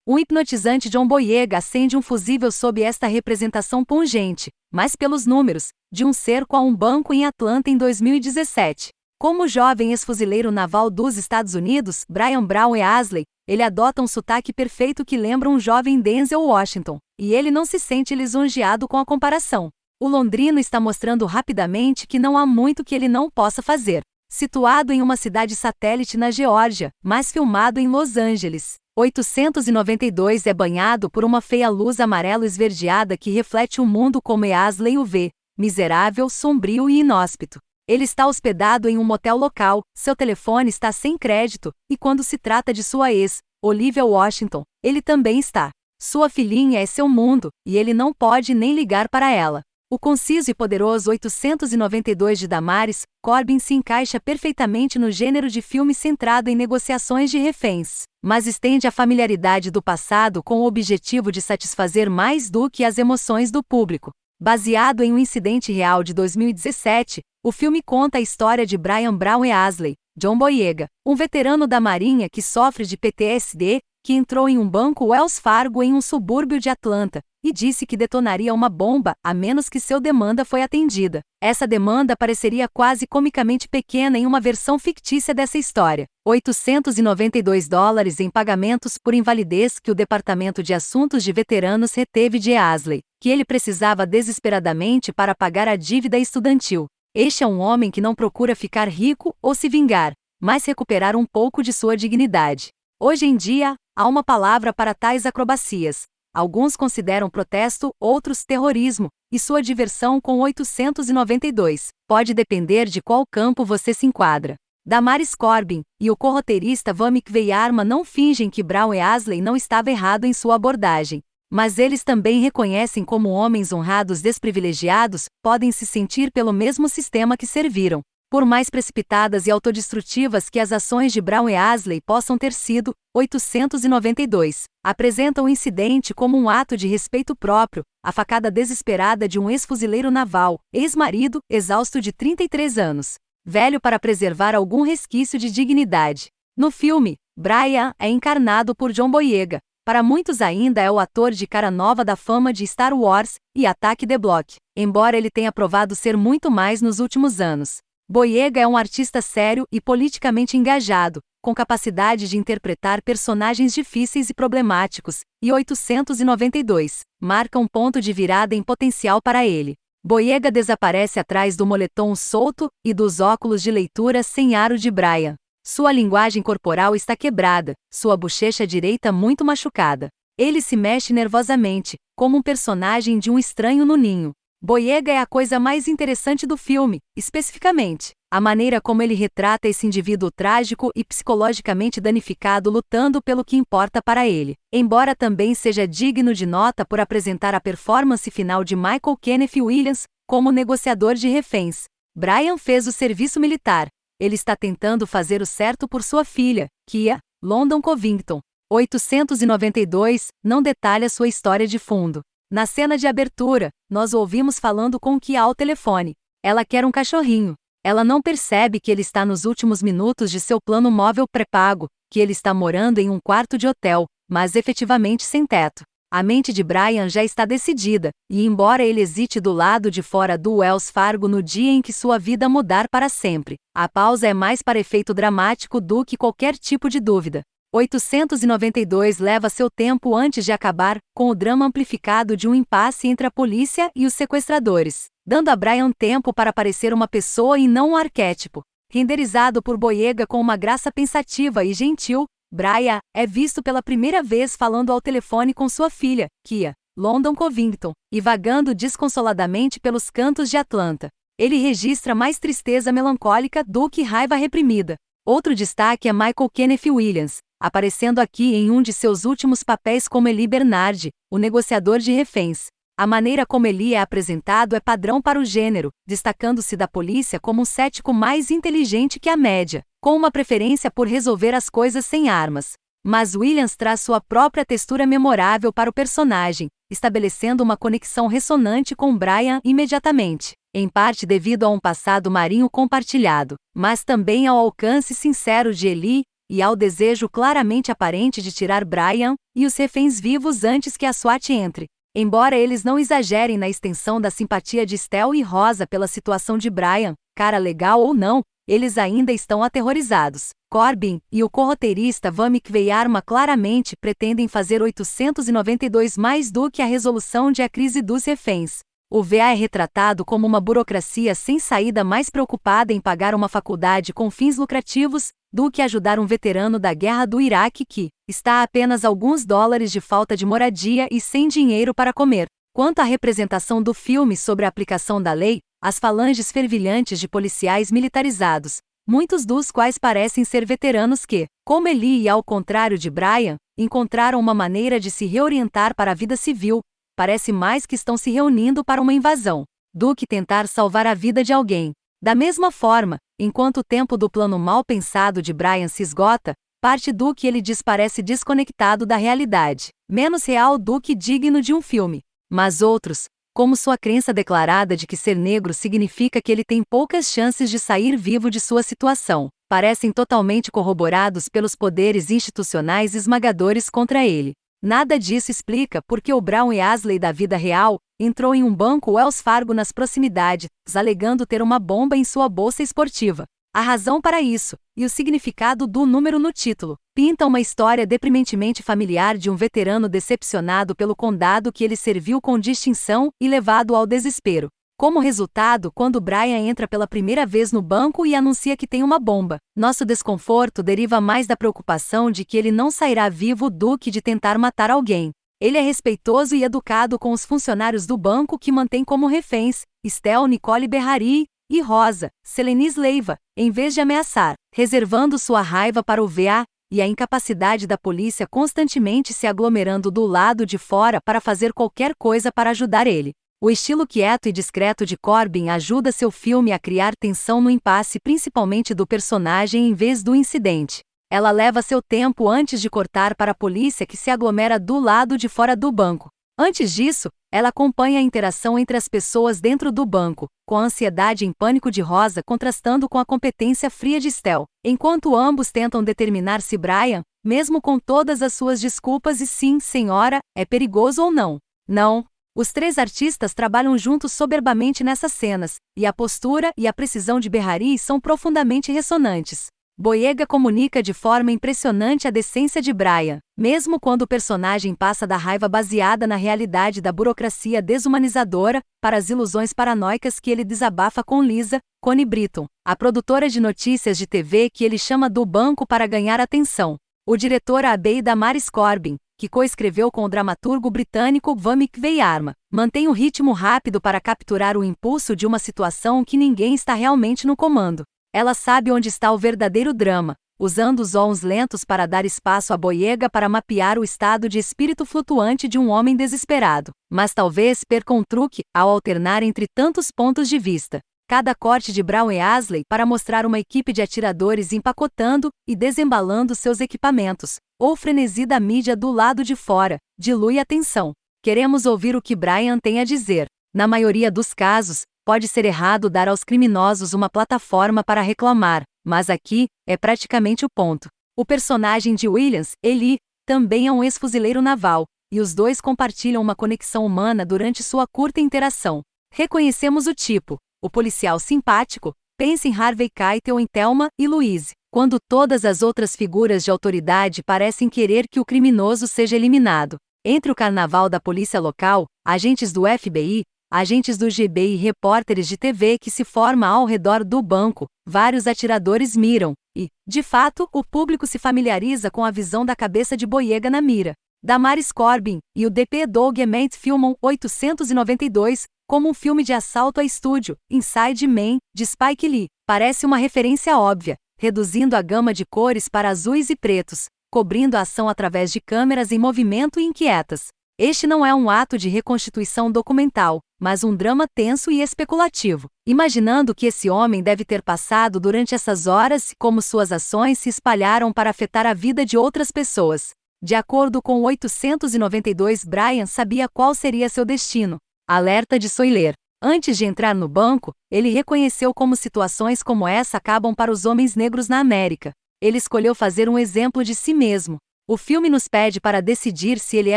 O hipnotizante John Boyega acende um fusível sob esta representação pungente, mas pelos números, de um cerco a um banco em Atlanta em 2017. Como jovem ex-fuzileiro naval dos Estados Unidos, Brian Brown Easley, ele adota um sotaque perfeito que lembra um jovem Denzel Washington, e ele não se sente lisonjeado com a comparação. O londrino está mostrando rapidamente que não há muito que ele não possa fazer. Situado em uma cidade satélite na Geórgia, mas filmado em Los Angeles, 892 é banhado por uma feia luz amarelo esverdeada que reflete o mundo como Easley o vê, miserável, sombrio e inóspito. Ele está hospedado em um motel local, seu telefone está sem crédito, e quando se trata de sua ex, Olivia Washington, ele também está. Sua filhinha é seu mundo, e ele não pode nem ligar para ela. O conciso e poderoso 892 de Damaris Corbin se encaixa perfeitamente no gênero de filme centrado em negociações de reféns, mas estende a familiaridade do passado com o objetivo de satisfazer mais do que as emoções do público. Baseado em um incidente real de 2017, o filme conta a história de Brian Brown Easley, John Boyega, um veterano da Marinha que sofre de PTSD, que entrou em um banco Wells Fargo em um subúrbio de Atlanta, e disse que detonaria uma bomba a menos que sua demanda foi atendida. Essa demanda pareceria quase comicamente pequena em uma versão fictícia dessa história. $892 em pagamentos por invalidez que o Departamento de Assuntos de Veteranos reteve de Easley, que ele precisava desesperadamente para pagar a dívida estudantil. Este é um homem que não procura ficar rico ou se vingar, mas recuperar um pouco de sua dignidade. Hoje em dia, há uma palavra para tais acrobacias. Alguns consideram protesto, outros terrorismo, e sua diversão com 892 pode depender de qual campo você se enquadra. Damaris Corbin e o corroteirista Vamik Veyarma não fingem que Brown Easley não estava errado em sua abordagem, mas eles também reconhecem como homens honrados desprivilegiados podem se sentir pelo mesmo sistema que serviram. Por mais precipitadas e autodestrutivas que as ações de Brown Easley possam ter sido, 892 apresenta o incidente como um ato de respeito próprio, a facada desesperada de um ex-fuzileiro naval, ex-marido, exausto de 33 anos, velho para preservar algum resquício de dignidade. No filme, Brian é encarnado por John Boyega. Para muitos ainda é o ator de cara nova da fama de Star Wars e Attack the Block, embora ele tenha provado ser muito mais nos últimos anos. Boyega é um artista sério e politicamente engajado, com capacidade de interpretar personagens difíceis e problemáticos, e 892 marca um ponto de virada em potencial para ele. Boyega desaparece atrás do moletom solto e dos óculos de leitura sem aro de Brian. Sua linguagem corporal está quebrada, sua bochecha direita muito machucada. Ele se mexe nervosamente, como um personagem de Um Estranho no Ninho. Boyega é a coisa mais interessante do filme, especificamente, a maneira como ele retrata esse indivíduo trágico e psicologicamente danificado lutando pelo que importa para ele, embora também seja digno de nota por apresentar a performance final de Michael Kenneth Williams como negociador de reféns. Brian fez o serviço militar. Ele está tentando fazer o certo por sua filha, Kia, London Covington. 892 não detalha sua história de fundo. Na cena de abertura, nós o ouvimos falando com Kia ao telefone. Ela quer um cachorrinho. Ela não percebe que ele está nos últimos minutos de seu plano móvel pré-pago, que ele está morando em um quarto de hotel, mas efetivamente sem teto. A mente de Brian já está decidida, e embora ele hesite do lado de fora do Wells Fargo no dia em que sua vida mudar para sempre, a pausa é mais para efeito dramático do que qualquer tipo de dúvida. 892 leva seu tempo antes de acabar, com o drama amplificado de um impasse entre a polícia e os sequestradores, dando a Brian tempo para parecer uma pessoa e não um arquétipo. Renderizado por Boyega com uma graça pensativa e gentil, Brian é visto pela primeira vez falando ao telefone com sua filha, Kia, London Covington, e vagando desconsoladamente pelos cantos de Atlanta. Ele registra mais tristeza melancólica do que raiva reprimida. Outro destaque é Michael Kenneth Williams, aparecendo aqui em um de seus últimos papéis como Eli Bernard, o negociador de reféns. A maneira como Eli é apresentado é padrão para o gênero, destacando-se da polícia como um cético mais inteligente que a média, com uma preferência por resolver as coisas sem armas. Mas Williams traz sua própria textura memorável para o personagem, estabelecendo uma conexão ressonante com Brian imediatamente, em parte devido a um passado marinho compartilhado, mas também ao alcance sincero de Eli e ao desejo claramente aparente de tirar Brian e os reféns vivos antes que a SWAT entre. Embora eles não exagerem na extensão da simpatia de Estelle e Rosa pela situação de Brian, cara legal ou não, eles ainda estão aterrorizados. Corbin e o corroteirista Van McVeigh-Arma claramente pretendem fazer 892 mais do que a resolução de A Crise dos Reféns. O VA é retratado como uma burocracia sem saída mais preocupada em pagar uma faculdade com fins lucrativos do que ajudar um veterano da guerra do Iraque que está a apenas alguns dólares de falta de moradia e sem dinheiro para comer. Quanto à representação do filme sobre a aplicação da lei, as falanges fervilhantes de policiais militarizados, muitos dos quais parecem ser veteranos que, como Eli e ao contrário de Brian, encontraram uma maneira de se reorientar para a vida civil, parece mais que estão se reunindo para uma invasão, do que tentar salvar a vida de alguém. Da mesma forma, enquanto o tempo do plano mal pensado de Brian se esgota, parte do que ele diz parece desconectado da realidade, menos real do que digno de um filme. Mas outros, como sua crença declarada de que ser negro significa que ele tem poucas chances de sair vivo de sua situação, parecem totalmente corroborados pelos poderes institucionais esmagadores contra ele. Nada disso explica por que o Brown Easley da vida real entrou em um banco Wells Fargo nas proximidades, alegando ter uma bomba em sua bolsa esportiva. A razão para isso, e o significado do número no título, pinta uma história deprimentemente familiar de um veterano decepcionado pelo condado que ele serviu com distinção e levado ao desespero. Como resultado, quando Brian entra pela primeira vez no banco e anuncia que tem uma bomba, nosso desconforto deriva mais da preocupação de que ele não sairá vivo do que de tentar matar alguém. Ele é respeitoso e educado com os funcionários do banco que mantém como reféns Estelle Nicole Berrari e Rosa, Selenis Leiva, em vez de ameaçar, reservando sua raiva para o VA e a incapacidade da polícia constantemente se aglomerando do lado de fora para fazer qualquer coisa para ajudar ele. O estilo quieto e discreto de Corbin ajuda seu filme a criar tensão no impasse principalmente do personagem em vez do incidente. Ela leva seu tempo antes de cortar para a polícia que se aglomera do lado de fora do banco. Antes disso, ela acompanha a interação entre as pessoas dentro do banco, com a ansiedade e pânico de Rosa contrastando com a competência fria de Estelle, enquanto ambos tentam determinar se Brian, mesmo com todas as suas desculpas e sim, senhora, é perigoso ou não. Não. Os três artistas trabalham juntos soberbamente nessas cenas, e a postura e a precisão de Berrari são profundamente ressonantes. Boyega comunica de forma impressionante a decência de Brian, mesmo quando o personagem passa da raiva baseada na realidade da burocracia desumanizadora, para as ilusões paranoicas que ele desabafa com Lisa, Connie Britton, a produtora de notícias de TV que ele chama do banco para ganhar atenção. O diretor A.B. Damaris Corbin, que coescreveu com o dramaturgo britânico Van McVeigh-Arma, mantém o ritmo rápido para capturar o impulso de uma situação que ninguém está realmente no comando. Ela sabe onde está o verdadeiro drama, usando os sons lentos para dar espaço a Boyega para mapear o estado de espírito flutuante de um homem desesperado, mas talvez perca um truque ao alternar entre tantos pontos de vista. Cada corte de Brown Easley para mostrar uma equipe de atiradores empacotando e desembalando seus equipamentos, ou frenesi da mídia do lado de fora, dilui a tensão. Queremos ouvir o que Brian tem a dizer. Na maioria dos casos, pode ser errado dar aos criminosos uma plataforma para reclamar, mas aqui é praticamente o ponto. O personagem de Williams, Eli, também é um ex-fuzileiro naval, e os dois compartilham uma conexão humana durante sua curta interação. Reconhecemos o tipo. O policial simpático, pense em Harvey Keitel em Thelma e Louise, quando todas as outras figuras de autoridade parecem querer que o criminoso seja eliminado. Entre o carnaval da polícia local, agentes do FBI, agentes do GB e repórteres de TV que se forma ao redor do banco, vários atiradores miram, e, de fato, o público se familiariza com a visão da cabeça de Boyega na mira. Damaris Corbin e o D.P. Doug Emmett filmam 892, como um filme de assalto a estúdio, Inside Man, de Spike Lee. Parece uma referência óbvia, reduzindo a gama de cores para azuis e pretos, cobrindo a ação através de câmeras em movimento e inquietas. Este não é um ato de reconstituição documental, mas um drama tenso e especulativo, imaginando que esse homem deve ter passado durante essas horas e como suas ações se espalharam para afetar a vida de outras pessoas. De acordo com 892, Brian sabia qual seria seu destino. Alerta de Soiler. Antes de entrar no banco, ele reconheceu como situações como essa acabam para os homens negros na América. Ele escolheu fazer um exemplo de si mesmo. O filme nos pede para decidir se ele é